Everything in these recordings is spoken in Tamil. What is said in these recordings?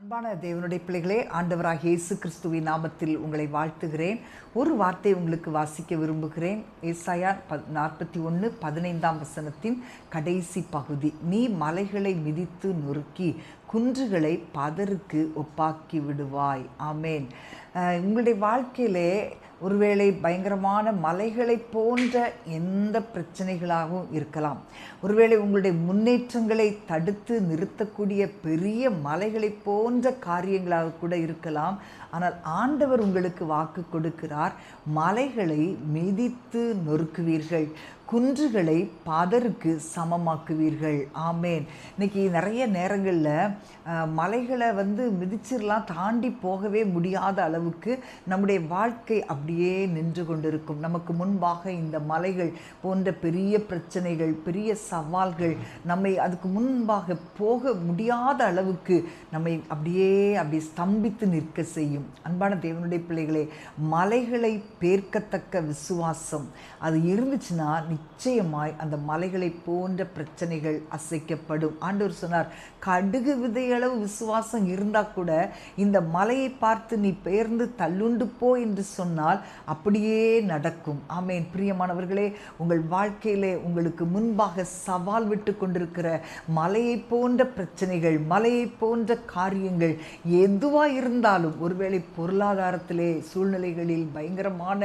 அன்பான தேவனுடைய பிள்ளைகளே, ஆண்டவராகிய இயேசு கிறிஸ்துவின் நாமத்தில் உங்களை வாழ்த்துகிறேன். ஒரு வார்த்தை உங்களுக்கு வாசிக்க விரும்புகிறேன். ஏசாயா 41:15 கடைசி பகுதி. நீ மலைகளை மிதித்து நொறுக்கி குன்றுகளை பதருக்கு ஒப்பாக்கி விடுவாய். ஆமேன். உங்களுடைய வாழ்க்கையிலே ஒருவேளை பயங்கரமான மலைகளை போன்ற எந்த பிரச்சனைகளாகவும் இருக்கலாம். ஒருவேளை உங்களுடைய முன்னேற்றங்களை தடுத்து நிறுத்தக்கூடிய பெரிய மலைகளை போன்ற காரியங்களாக கூட இருக்கலாம். ஆனால் ஆண்டவர் உங்களுக்கு வாக்கு கொடுக்கிறார், மலைகளை மிதித்து நொறுக்குவீர்கள், குன்றுகளை பதருக்கு சமமாக்குவீர்கள். ஆமேன். இன்னைக்கு நிறைய நேரங்களில் மலைகளை மிதிச்சிடலாம், தாண்டி போகவே முடியாத அளவுக்கு நம்முடைய வாழ்க்கை அப்படியே நின்று கொண்டிருக்கும். நமக்கு முன்பாக இந்த மலைகள் போன்ற பெரிய பிரச்சனைகள், பெரிய சவால்கள் நம்மை அதுக்கு முன்பாக போக முடியாத அளவுக்கு நம்மை அப்படியே ஸ்தம்பித்து நிற்க செய்யும். அன்பான தேவனுடைய பிள்ளைகளே, மலைகளை பேர்க்கத்தக்க விசுவாசம் அது இருந்துச்சுன்னா நிச்சயமாய் அந்த மலைகளை போன்ற பிரச்சனைகள் அசைக்கப்படும். ஆண்டவர் சொன்னார், கடுகு விதையளவு விசுவாசம் இருந்தால் கூட இந்த மலையை பார்த்து நீ பெயர்ந்து தள்ளுண்டு போ என்று சொன்னால் அப்படியே நடக்கும். ஆமேன். பிரியமானவர்களே, உங்கள் வாழ்க்கையிலே உங்களுக்கு முன்பாக சவால் விட்டு கொண்டிருக்கிற மலையை போன்ற பிரச்சனைகள், மலையை போன்ற காரியங்கள் எதுவாக இருந்தாலும், ஒருவேளை பொருளாதாரத்திலே சூழ்நிலைகளில் பயங்கரமான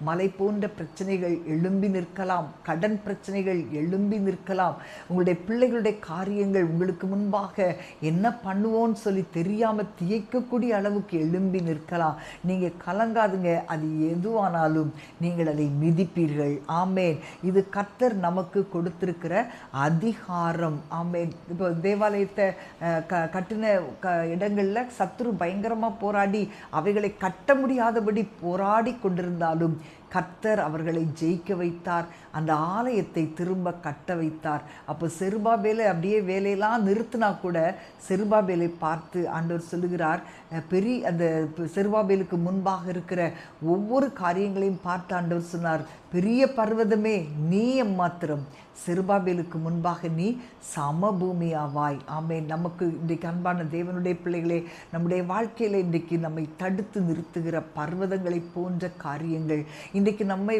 மலை போன்ற பிரச்சனைகள் எழும்பி நிற்கலாம், கடன் பிரச்சனைகள் எழும்பி நிற்கலாம், உங்களுடைய பிள்ளைகளுடைய காரியங்கள் உங்களுக்கு முன்பாக என்ன பண்ணுவோன்னு சொல்லி தெரியாமல் திகைக்கக்கூடிய அளவுக்கு எழும்பி நிற்கலாம். நீங்கள் கலங்காதுங்க, அது எதுவானாலும் நீங்கள் அதை மிதிப்பீர்கள். ஆமேன். இது கர்த்தர் நமக்கு கொடுத்திருக்கிற அதிகாரம். ஆமேன். இப்போ தேவாலயத்தை கட்டின இடங்களில் சத்துரு பயங்கரமாக போராடி அவைகளை கட்ட முடியாதபடி போராடி கொண்டிருந்தாலும் கர்த்தர் அவர்களை ஜெயிக்க வைத்தார், அந்த ஆலயத்தை திரும்ப கட்ட வைத்தார். அப்போ செருபாபேலை அப்படியே வேலையெல்லாம் நிறுத்தினா கூட செருபாபேலை பார்த்து ஆண்டவர் சொல்லுகிறார், அந்த செருபாபேலுக்கு முன்பாக இருக்கிற ஒவ்வொரு காரியங்களையும் பார்த்து ஆண்டவர் சொன்னார், பெரிய பர்வதமே நீ எம்மாத்திரம், செருபாபேலுக்கு முன்பாக நீ சமபூமியாவாய். ஆமேன். நமக்கு இன்றைக்கு அன்பான தேவனுடைய பிள்ளைகளே, நம்முடைய வாழ்க்கையில் இன்றைக்கு நம்மை தடுத்து நிறுத்துகிற பர்வதங்களை போன்ற காரியங்கள், இன்றைக்கு நம்மை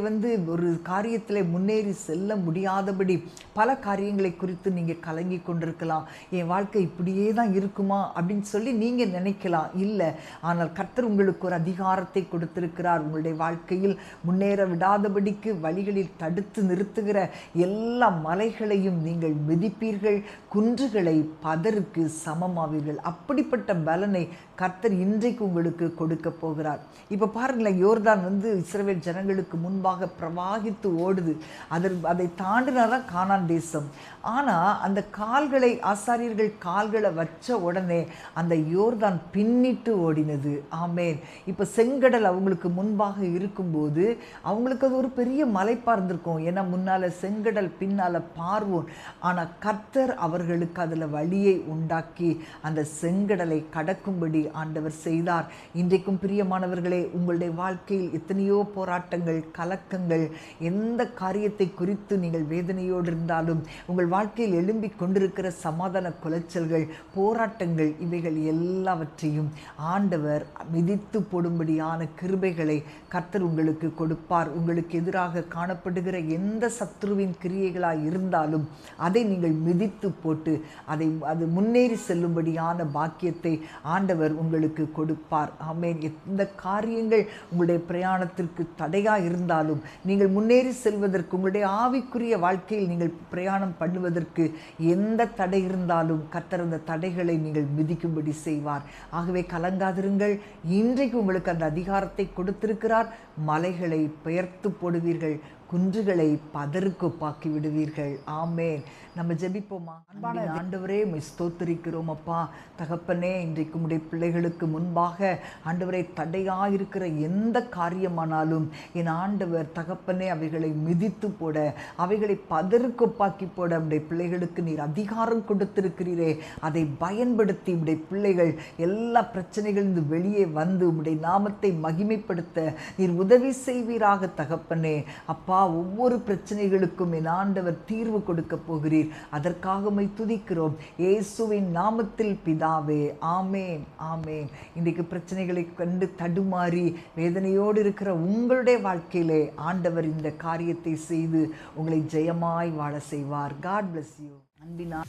ஒரு காரியத்தில் முன்னேறி செல்ல முடியாதபடி பல காரியங்களை குறித்து நீங்கள் கலங்கி கொண்டிருக்கலாம். என் வாழ்க்கை இப்படியே தான் இருக்குமா அப்படின்னு சொல்லி நீங்கள் நினைக்கலாம். இல்லை, ஆனால் கர்த்தர் உங்களுக்கு ஒரு அதிகாரத்தை கொடுத்திருக்கிறார். உங்களுடைய வாழ்க்கையில் முன்னேற விடாதபடிக்கு வழிகளில் தடுத்து நிறுத்துகிற எல்லா மலைகளையும் நீங்கள் மிதிப்பீர்கள், குன்றுகளை பதருக்கு சமமாவீர்கள். அப்படிப்பட்ட பலனை கர்த்தர் இன்றைக்கு உங்களுக்கு கொடுக்க போகிறார். இப்போ பாருங்களேன், யோர்தான் இஸ்ரவேல் ஜனங்களுக்கு முன்பாக பிரவாகித்து ஓடுது. அதை தாண்டினாதான் கானான் தேசம். ஆனால் அந்த கால்களை, ஆசாரியர்கள் கால்களை வச்ச உடனே அந்த யோர்தான் பின்னிட்டு ஓடினது. ஆமேன். இப்போ செங்கடல் அவங்களுக்கு முன்பாக இருக்கும்போது அவங்களுக்கு அது ஒரு பெரிய மலைப்பா இருந்திருக்கும். ஏன்னா முன்னால் செங்கடல், பின்னால் பார்வோன். ஆனால் கர்த்தர் அவர்களுக்கு அதில் வழியை உண்டாக்கி அந்த செங்கடலை கடக்கும்படி ஆண்டவர் செய்தார். இன்றைக்கும் பிரியமானவர்களே, உங்களுடைய வாழ்க்கையில் எத்தனையோ போராட்டங்கள், கலக்கங்கள், எந்த காரியத்தை குறித்து நீங்கள் வேதனையோடு இருந்தாலும், உங்கள் வாழ்க்கையில் எழும்பி கொண்டிருக்கிற சமாதான குலைச்சல்கள், போராட்டங்கள், இவைகள் எல்லாவற்றையும் ஆண்டவர் மிதித்து போடும்படியான கிருபைகளை கர்த்தர் உங்களுக்கு கொடுப்பார். உங்களுக்கு எதிராக காணப்படுகிற எந்த சத்துருவின் கிரியைகளாக இருந்தாலும் அதை நீங்கள் மிதித்து போட்டு அது முன்னேறி செல்லும்படியான பாக்கியத்தை ஆண்டவர் உங்களுக்கு கொடுப்பார். ஆமேன். எந்த காரியங்கள் உங்களுடைய பிரயாணத்திற்கு தடையாக இருந்தாலும், நீங்கள் முன்னேறி செல்வதற்கு, உங்களுடைய ஆவிக்குரிய வாழ்க்கையில் நீங்கள் பிரயாணம் பண்ணுவதற்கு எந்த தடை இருந்தாலும் கர்த்தர் அந்த தடைகளை நீங்கள் மிதிக்கும்படி செய்வார். ஆகவே கலங்காதிருங்கள். இன்றைக்கு உங்களுக்கு அந்த அதிகாரத்தை கொடுத்திருக்கிறார். மலைகளை பெயர்த்து போடுவீர்கள், குன்றுகளை பதருக்கு ஒப்பாக்கி விடுவீர்கள். ஆமேன். நம்ம ஜெபிப்போமா? அன்பான ஆண்டவரே, ஸ்தோத்திரிக்கிறோம் அப்பா. தகப்பனே, இன்றைக்கு உடைய பிள்ளைகளுக்கு முன்பாக ஆண்டவரை தடையாயிருக்கிற எந்த காரியமானாலும் என் ஆண்டவர் தகப்பனே அவைகளை மிதித்து போட, அவைகளை பதருக்கு ஒப்பாக்கி போட உடைய பிள்ளைகளுக்கு நீர் அதிகாரம் கொடுத்திருக்கிறீரே. அதை பயன்படுத்தி உடைய பிள்ளைகள் எல்லா பிரச்சனைகளிலிருந்து வெளியே வந்து உடைய நாமத்தை மகிமைப்படுத்த நீர் உதவி செய்வீராக தகப்பனே. அப்பா, ஒவ்வொரு பிரச்சனைகளுக்கும் என் ஆண்டவர் தீர்வு கொடுக்க போகிறீர். அதற்காக உம்மை துதிக்கிறோம் இயேசுவின் நாமத்தில் பிதாவே. ஆமேன், ஆமேன். இன்றைக்கு பிரச்சனைகளை கண்டு தடுமாறி வேதனையோடு இருக்கிற உங்களுடைய வாழ்க்கையிலே ஆண்டவர் இந்த காரியத்தை செய்து உங்களை ஜெயமாய் வாழ செய்வார். God bless you. அன்பினா